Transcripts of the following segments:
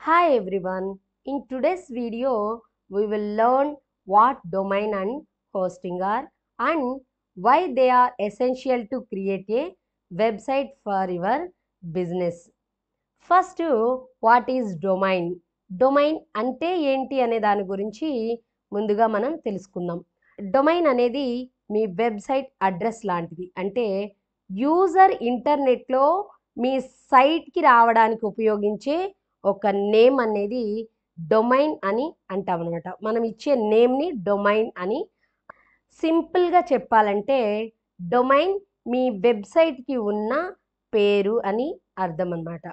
Hi everyone. In today's video, we will learn what domain and hosting are and why they are essential to create a website for your business. First what is domain domain అంటే ఏంటి అనే దాని గురించి ముందుగా మనం తెలుసుకుందాం. Domain అనేది మీ website address లాంటిది. అంటే యూజర్ ఇంటర్నెట్లో మీ సైట్కి రావడానికి ఉపయోగించే ఒక నేమ్ అనేది డొమైన్ అని అంటాం అనమాట. మనం ఇచ్చే నేమ్ని డొమైన్ అని. సింపుల్గా చెప్పాలంటే డొమైన్ మీ వెబ్సైట్కి ఉన్న పేరు అని అర్థం అన్నమాట.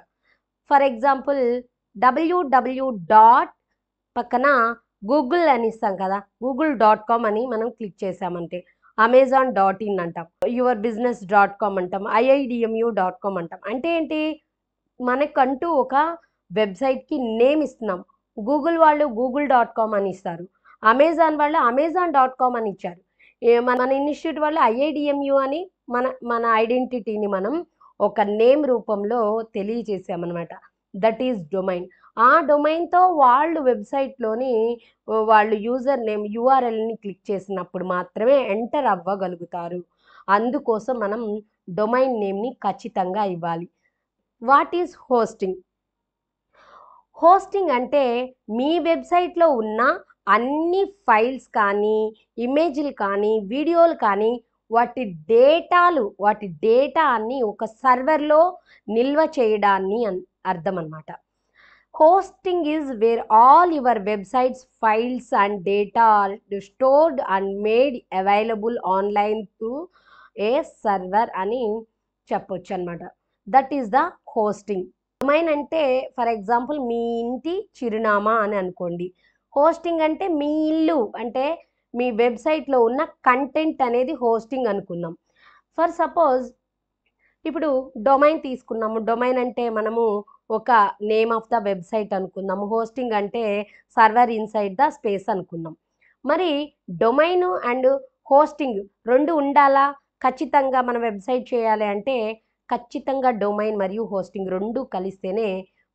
ఫర్ ఎగ్జాంపుల్ డబ్ల్యూడబ్ల్యూ డాట్ పక్కన గూగుల్ అని ఇస్తాం కదా, google.com అని మనం క్లిక్ చేసామంటే amazon.in అంటాం, యువర్ business.com అంటాం, iidmu.com అంటాం. అంటే ఏంటి, మనకంటూ ఒక వెబ్సైట్కి నేమ్ ఇస్తున్నాం. గూగుల్ వాళ్ళు google.com అని ఇస్తారు, అమెజాన్ వాళ్ళు amazon.com అని ఇచ్చారు, మన ఇన్స్టిట్యూట్ వాళ్ళు IIDMU అని మన ఐడెంటిటీని మనం ఒక నేమ్ రూపంలో తెలియజేసామన్నమాట. That is domain. ఆ డొమైన్తో వాళ్ళు వెబ్సైట్లోని వాళ్ళు యూజర్ నేమ్ యూఆర్ఎల్ని క్లిక్ చేసినప్పుడు మాత్రమే ఎంటర్ అవ్వగలుగుతారు. అందుకోసం మనం డొమైన్ నేమ్ని ఖచ్చితంగా ఇవ్వాలి. What is hosting? హోస్టింగ్ అంటే మీ వెబ్సైట్లో ఉన్న అన్ని ఫైల్స్ కానీ, ఇమేజ్లు కానీ, వీడియోలు కానీ, వాటి డేటా అన్ని ఒక సర్వర్లో నిల్వ చేయడాన్ని అర్థం అన్నమాట. Hosting is where all your websites files and data are stored and made available online to a server అని చెప్పొచ్చు అనమాట. That is the hosting. Domain అంటే ఫర్ ఎగ్జాంపుల్ మీ ఇంటి చిరునామా అని అనుకోండి. హోస్టింగ్ అంటే మీ ఇల్లు, అంటే మీ వెబ్సైట్లో ఉన్న కంటెంట్ అనేది హోస్టింగ్ అనుకుందాం. ఫర్ సపోజ్ ఇప్పుడు డొమైన్ తీసుకున్నాము. డొమైన్ అంటే మనము ఒక నేమ్ ఆఫ్ ద వెబ్సైట్ అనుకుందాము. హోస్టింగ్ అంటే సర్వర్ ఇన్సైడ్ ద స్పేస్ అనుకుందాం. మరి డొమైన్ అండ్ హోస్టింగ్ రెండు ఉండాలా? ఖచ్చితంగా మన వెబ్సైట్ చేయాలి అంటే ఖచ్చితంగా డొమైన్ మరియు హోస్టింగ్ రెండు కలిస్తేనే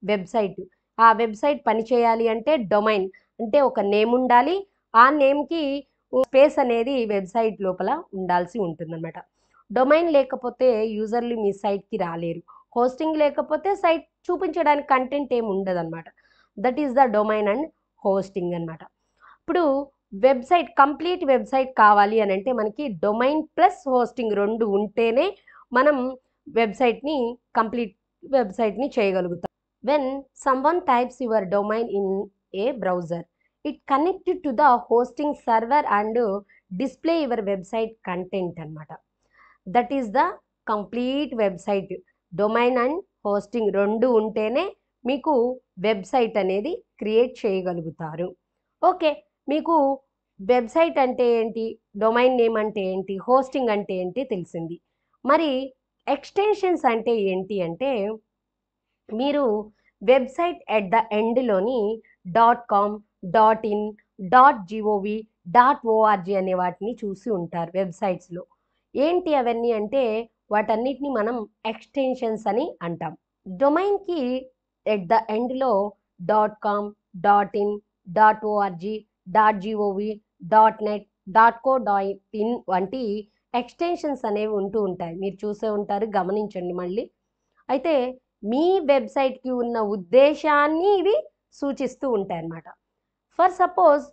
వెబ్సైట్. ఆ వెబ్సైట్ పని చేయాలి అంటే డొమైన్ అంటే ఒక నేమ్ ఉండాలి, ఆ నేమ్కి స్పేస్ అనేది వెబ్సైట్ లోపల ఉండాల్సి ఉంటుందన్నమాట. డొమైన్ లేకపోతే యూజర్లు మీ సైట్కి రాలేరు. హోస్టింగ్ లేకపోతే సైట్ చూపించడానికి కంటెంట్ ఏమి ఉండదు అనమాట. That is the domain and hosting అనమాట. ఇప్పుడు వెబ్సైట్ కంప్లీట్ వెబ్సైట్ కావాలి అని అంటే మనకి డొమైన్ ప్లస్ హోస్టింగ్ రెండు ఉంటేనే మనం వెబ్సైట్ని కంప్లీట్ వెబ్సైట్ని చేయగలుగుతాం. When someone types your domain in a browser, it connected to the hosting server and display your website content అనమాట. That is the complete website. Domain and hosting రెండు ఉంటేనే మీకు వెబ్సైట్ అనేది క్రియేట్ చేయగలుగుతారు. ఓకే, మీకు website అంటే ఏంటి, domain name అంటే ఏంటి, హోస్టింగ్ అంటే ఏంటి తెలిసింది. మరి ఎక్స్టెన్షన్స్ అంటే ఏంటి అంటే, మీరు వెబ్సైట్ ఎట్ ద ఎండ్లోని .com, .in, .gov, .org అనే వాటిని చూసి ఉంటారు వెబ్సైట్స్లో. ఏంటి అవన్నీ అంటే వాటన్నిటిని మనం ఎక్స్టెన్షన్స్ అని అంటాం. డొమైన్కి ఎట్ ద ఎండ్లో .com, .in, .org, .gov, .net, .co.in వంటి ఎక్స్టెన్షన్స్ అనేవి ఉంటూ ఉంటాయి. మీరు చూసే ఉంటారు, గమనించండి మళ్ళీ. అయితే మీ వెబ్సైట్కి ఉన్న ఉద్దేశాన్ని ఇవి సూచిస్తూ ఉంటాయి అన్నమాట. ఫర్ సపోజ్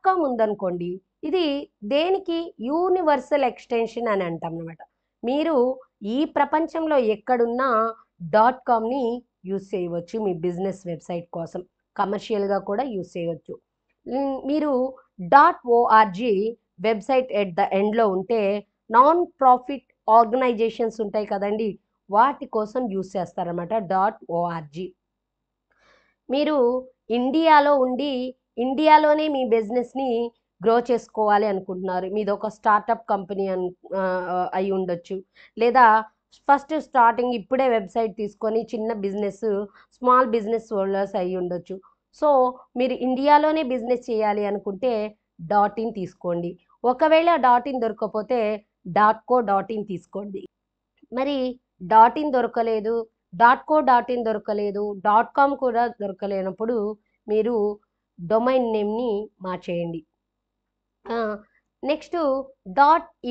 .com ఉందనుకోండి, ఇది దేనికి యూనివర్సల్ ఎక్స్టెన్షన్ అని అంటాం అనమాట. మీరు ఈ ప్రపంచంలో ఎక్కడున్నా .comని యూజ్ చేయవచ్చు మీ బిజినెస్ వెబ్సైట్ కోసం. కమర్షియల్గా కూడా యూజ్ చేయవచ్చు. మీరు .org వెబ్సైట్ ఎట్ ద ఎండ్లో ఉంటే నాన్ ప్రాఫిట్ ఆర్గనైజేషన్స్ ఉంటాయి కదండి, వాటి కోసం యూజ్ చేస్తారన్నమాట .org. మీరు ఇండియాలో ఉండి ఇండియాలోనే మీ బిజినెస్ని గ్రో చేసుకోవాలి అనుకుంటున్నారు, మీది ఒక స్టార్టప్ కంపెనీ అయి ఉండొచ్చు, లేదా ఫస్ట్ స్టార్టింగ్ ఇప్పుడే వెబ్సైట్ తీసుకొని చిన్న బిజినెస్ స్మాల్ బిజినెస్ ఓనర్స్ అయి ఉండొచ్చు. సో మీరు ఇండియాలోనే బిజినెస్ చేయాలి అనుకుంటే .in తీసుకోండి. ఒకవేళ .in దొరకకపోతే .co.in తీసుకోండి. మరి .in దొరకలేదు, .co.in దొరకలేదు, .com కూడా దొరకలేనప్పుడు మీరు డొమైన్ నేమ్ని మార్చేయండి. నెక్స్ట్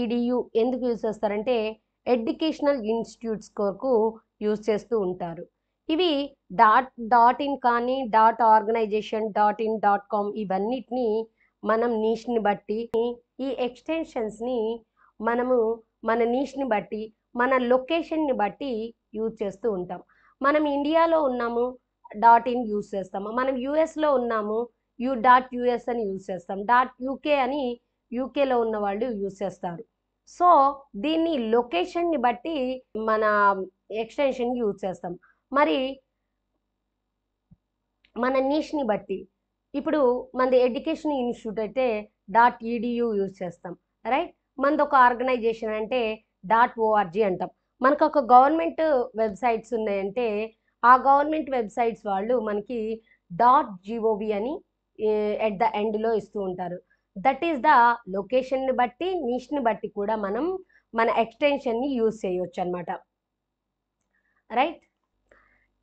.edu ఎందుకు యూజ్ చేస్తారంటే ఎడ్యుకేషనల్ ఇన్స్టిట్యూట్స్ కొరకు యూజ్ చేస్తూ ఉంటారు. ఇవి .in కానీ .organization .in.com ఇవన్నిటిని మనం నీష్ని బట్టి ఈ ఎక్స్టెన్షన్స్ని మనము మన నీష్ని బట్టి మన లొకేషన్ని బట్టి యూజ్ చేస్తూ ఉంటాం. మనం ఇండియాలో ఉన్నాము .in యూజ్ చేస్తాము, మనం యూఎస్లో ఉన్నాము .us అని యూజ్ చేస్తాం, .uk అని యూకేలో ఉన్న వాళ్ళు యూజ్ చేస్తారు. సో దీన్ని లొకేషన్ని బట్టి మన ఎక్స్టెన్షన్ యూజ్ చేస్తాం. మరి మన నీష్ని బట్టి ఇప్పుడు మనది ఎడ్యుకేషన్ ఇన్స్టిట్యూట్ అయితే .edu యూజ్ చేస్తాం, రైట్. మనది ఒక ఆర్గనైజేషన్ అంటే .org అంటాం. మనకు ఒక గవర్నమెంట్ వెబ్సైట్స్ ఉన్నాయంటే ఆ గవర్నమెంట్ వెబ్సైట్స్ వాళ్ళు మనకి .gov అని ఎట్ ద ఎండ్లో ఇస్తూ ఉంటారు. దట్ ఈస్ ద లొకేషన్ని బట్టి నీష్ని బట్టి కూడా మనం మన ఎక్స్టెన్షన్ని యూజ్ చేయొచ్చు అనమాట, రైట్.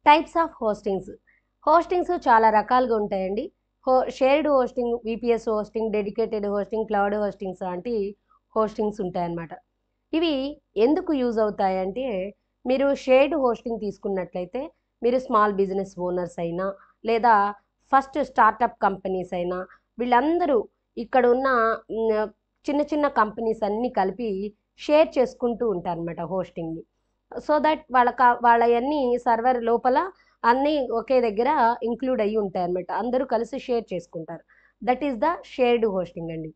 టైప్స్ ఆఫ్ హోస్టింగ్స్ చాలా రకాలుగా ఉంటాయండి. Shared hosting, VPS hosting, dedicated hosting, cloud hostings లాంటి హోస్టింగ్స్ ఉంటాయన్నమాట. ఇవి ఎందుకు యూజ్ అవుతాయంటే మీరు షేర్డ్ హోస్టింగ్ తీసుకున్నట్లయితే మీరు స్మాల్ బిజినెస్ ఓనర్స్ అయినా లేదా ఫస్ట్ స్టార్టప్ కంపెనీస్ అయినా వీళ్ళందరూ ఇక్కడ ఉన్న చిన్న చిన్న కంపెనీస్ అన్నీ కలిపి షేర్ చేసుకుంటూ ఉంటారన్నమాట హోస్టింగ్ని. సో దట్ వాళ్ళవన్నీ సర్వర్ లోపల అన్నీ ఒకే దగ్గర ఇంక్లూడ్ అయ్యి ఉంటాయి అన్నమాట, అందరూ కలిసి షేర్ చేసుకుంటారు. That is the shared hosting అండి.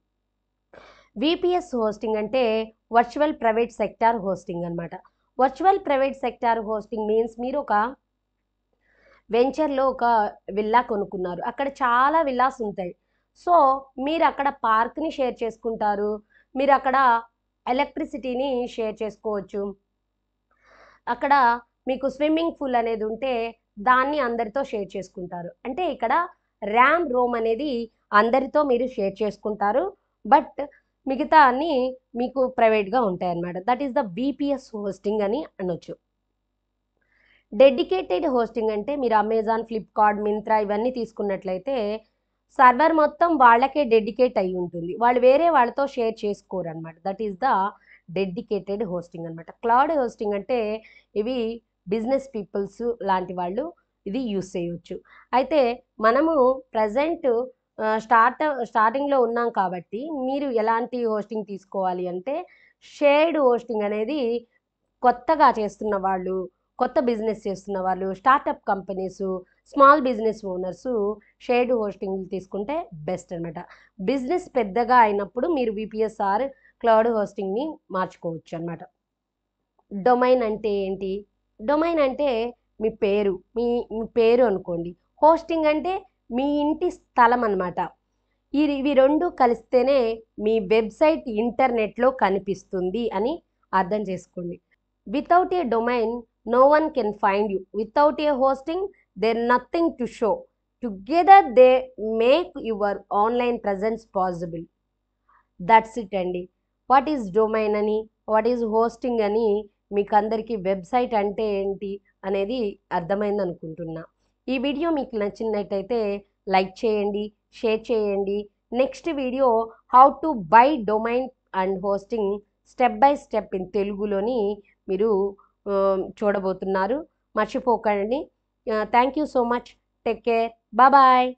విపిఎస్ హోస్టింగ్ అంటే వర్చువల్ ప్రైవేట్ సెక్టార్ హోస్టింగ్ అనమాట. Virtual private sector hosting means మీరు ఒక వెంచర్లో ఒక విల్లా కొనుక్కున్నారు, అక్కడ చాలా విల్లాస్ ఉంటాయి. సో మీరు అక్కడ పార్క్ని షేర్ చేసుకుంటారు, మీరు అక్కడ ఎలక్ట్రిసిటీని షేర్ చేసుకోవచ్చు, అక్కడ మీకు స్విమ్మింగ్ పూల్ అనేది ఉంటే దాన్ని అందరితో షేర్ చేసుకుంటారు. అంటే ఇక్కడ రోమ్ అనేది అందరితో మీరు షేర్ చేసుకుంటారు, బట్ మిగతా అన్నీ మీకు ప్రైవేట్గా ఉంటాయి అన్నమాట. That is the VPS hosting అని అనొచ్చు. డెడికేటెడ్ హోస్టింగ్ అంటే మీరు అమెజాన్, ఫ్లిప్కార్ట్, మింత్రా ఇవన్నీ తీసుకున్నట్లయితే సర్వర్ మొత్తం వాళ్ళకే డెడికేట్ అయి ఉంటుంది, వాళ్ళు వేరే వాళ్ళతో షేర్ చేసుకోరు అనమాట. That is the dedicated hosting అనమాట. క్లౌడ్ హోస్టింగ్ అంటే ఇవి బిజినెస్ పీపుల్స్ లాంటి వాళ్ళు ఇది యూస్ చేయవచ్చు. అయితే మనము ప్రజెంట్ స్టార్టింగ్లో ఉన్నాం కాబట్టి మీరు ఎలాంటి హోస్టింగ్ తీసుకోవాలి అంటే షేర్డ్ హోస్టింగ్ అనేది కొత్తగా చేస్తున్న వాళ్ళు, కొత్త బిజినెస్ చేస్తున్న వాళ్ళు, startup companies, small business owners shared hosting తీసుకుంటే బెస్ట్ అనమాట. బిజినెస్ పెద్దగా అయినప్పుడు మీరు విపిఎస్ఆర్ క్లౌడ్ హోస్టింగ్ని మార్చుకోవచ్చు అనమాట. డొమైన్ అంటే ఏంటి? డొమైన్ అంటే మీ పేరు, మీ పేరు అనుకోండి. హోస్టింగ్ అంటే మీ ఇంటి స్థలం అనమాట. ఇవి రెండు కలిస్తేనే మీ వెబ్సైట్ ఇంటర్నెట్లో కనిపిస్తుంది అని అర్థం చేసుకోండి. Without a domain no one can find you. Without a hosting there nothing to show. Together they make your online presence possible. That's it అండి. వాట్ ఈజ్ డొమైన్ అని, వాట్ ఈజ్ హోస్టింగ్ అని మీకు అందరికీ వెబ్సైట్ అంటే ఏంటి అనేది అర్థమైంది అనుకుంటున్నా. ఈ వీడియో మీకు నచ్చినట్టయితే లైక్ చేయండి, షేర్ చేయండి. Next video how to buy domain and hosting step by step in తెలుగులోని మీరు చూడబోతున్నారు. మర్చిపోకండి. Thank you so much. Take care. Bye.